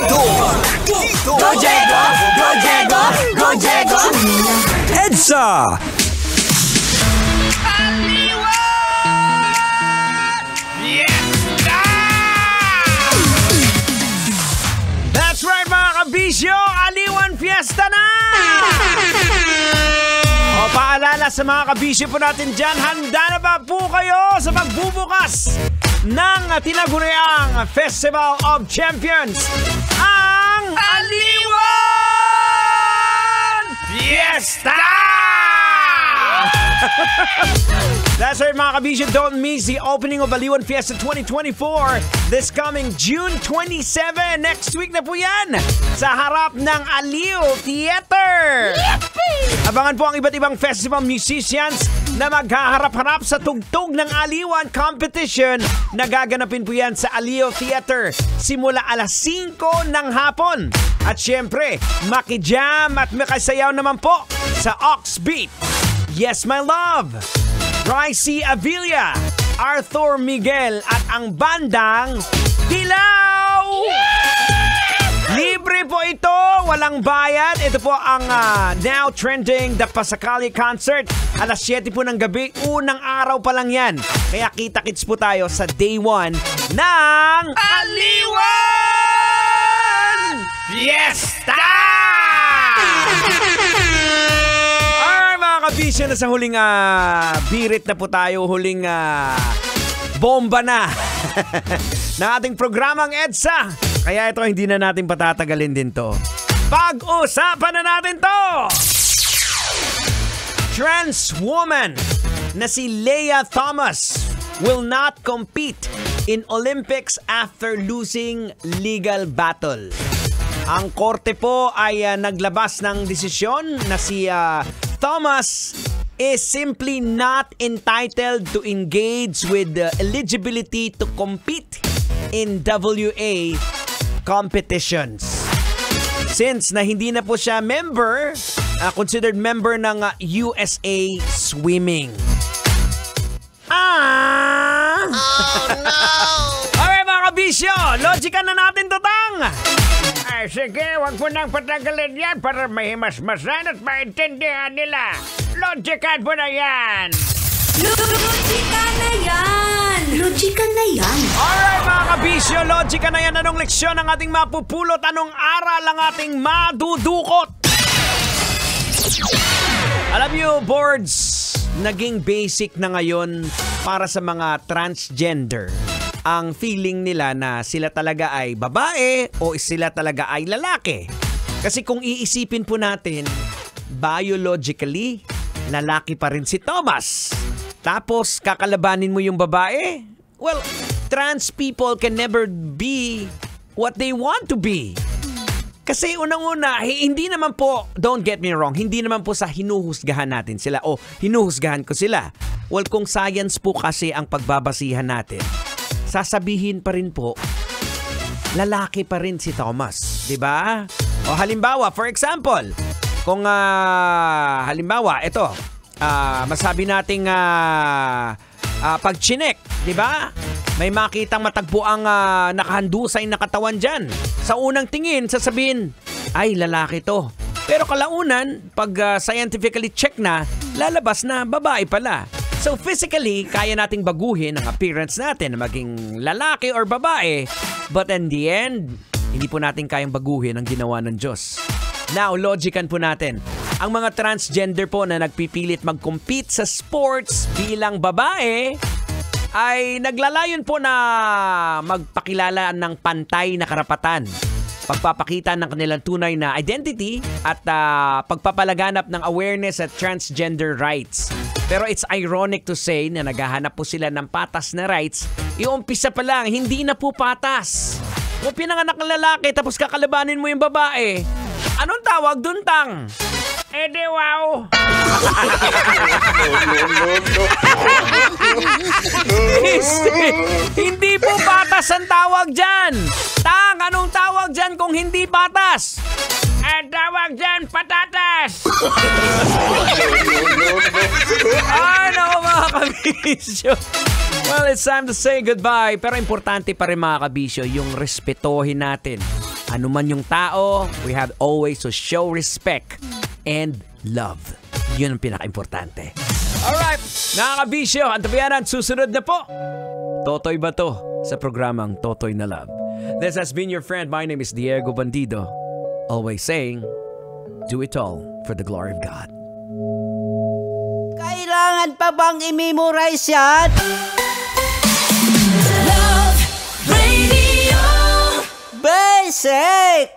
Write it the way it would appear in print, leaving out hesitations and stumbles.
Go Jego! Go Jego! Go Jego! EDSA! That's right mga kabisyo, Aliwan Fiesta na! O paalala sa mga kabisyo po natin dyan, handa na ba po kayo sa pagbubukas ng tinaguriang Festival of Champions, ang Aliwan Fiesta! That's right mga kabisyo, don't miss the opening of Aliwan Fiesta 2024 this coming June 27. Next week na po yan sa harap ng Aliw Theater. Abangan po ang iba't ibang festival musicians na maghaharap-harap sa tugtog ng Aliwan competition na gaganapin po yan sa Aliw Theater simula alas 5 ng hapon. At syempre, makijam at makasayaw naman po sa Oxbeat, Yes My Love, Bryce Avila, Arthur Miguel at ang bandang Hilaw! Libre po ito, walang bayad. Ito po ang now trending The Pasacali Concert. Alas 7 po ng gabi, unang araw pa lang yan. Kaya kita-kits po tayo sa day 1 ng Aliwan Fiesta! Kabisyo na sa huling birit na po tayo, huling bomba na ng ating programang EDSA. Kaya ito, hindi na natin patatagalin din to. Pag-usapan na natin to! Trans woman na si Leah Thomas will not compete in Olympics after losing legal battle. Ang korte po ay naglabas ng desisyon na si Thomas is simply not entitled to engage with the eligibility to compete in WA competitions. Since na hindi na po siya member, considered member ng USA Swimming. Oh no! Alright mga kabisyo, logican na natin to, tang! Ay, sige, wag mo nang patagalin yan para mahimasmasan at maintindihan nila. Logican mo na yan! Logican na yan! Logican na yan! Alright mga kabisyo, logican na yan. Anong leksyon ang ating mapupulot? Anong aral ang ating madudukot? Alam niyo, boards, naging basic na ngayon para sa mga transgender ang feeling nila na sila talaga ay babae o sila talaga ay lalaki. Kasi kung iisipin po natin, biologically, lalaki pa rin si Thomas. Tapos, kakalabanin mo yung babae? Well, trans people can never be what they want to be. Kasi unang-una, hindi naman po, don't get me wrong, hindi naman po sa hinuhusgahan natin sila o hinuhusgahan ko sila. Well, kung science po kasi ang pagbabasihan natin, sasabihin pa rin po, lalaki pa rin si Thomas, di ba? O halimbawa, for example, kung halimbawa, ito, masabi nating pag-chinek, di ba? May makitang matagpuang nakahandusay na katawan dyan. Sa unang tingin, sasabihin, ay, lalaki to. Pero kalaunan, pag scientifically check na, lalabas na babae pala. So physically, kaya nating baguhin ang appearance natin na maging lalaki or babae. But in the end, hindi po natin kayang baguhin ang ginawa ng Diyos. Now, logican po natin. Ang mga transgender po na nagpipilit mag-compete sa sports bilang babae ay naglalayon po na magpakilala ng pantay na karapatan, pagpapakita ng kanilang tunay na identity at pagpapalaganap ng awareness at transgender rights. Pero it's ironic to say na naghahanap po sila ng patas na rights. Iumpisa pa lang, hindi na po patas. Kung pinanganak ng lalaki tapos kakalabanin mo yung babae, anong tawag dun, tang? Ede wow. Hindi po patas ang tawag dyan. Tang, anong tawag dyan kung hindi patas? Ang tawag dyan, patatas. Ano mga kabisyo? Well, it's time to say goodbye. Pero importante pa rin mga kabisyo, yung respetuhin natin Ano man yung tao, we have always to show respect and love. Yun ang pinaka-importante. Alright, nakakabisyo. Ang tabayanan, susunod na po. Totoy ba to sa programang Totoy na Love? This has been your friend. My name is Diego Bandido. Always saying, do it all for the glory of God. Kailangan pa bang i-memorize yan? Love Radio. Basic!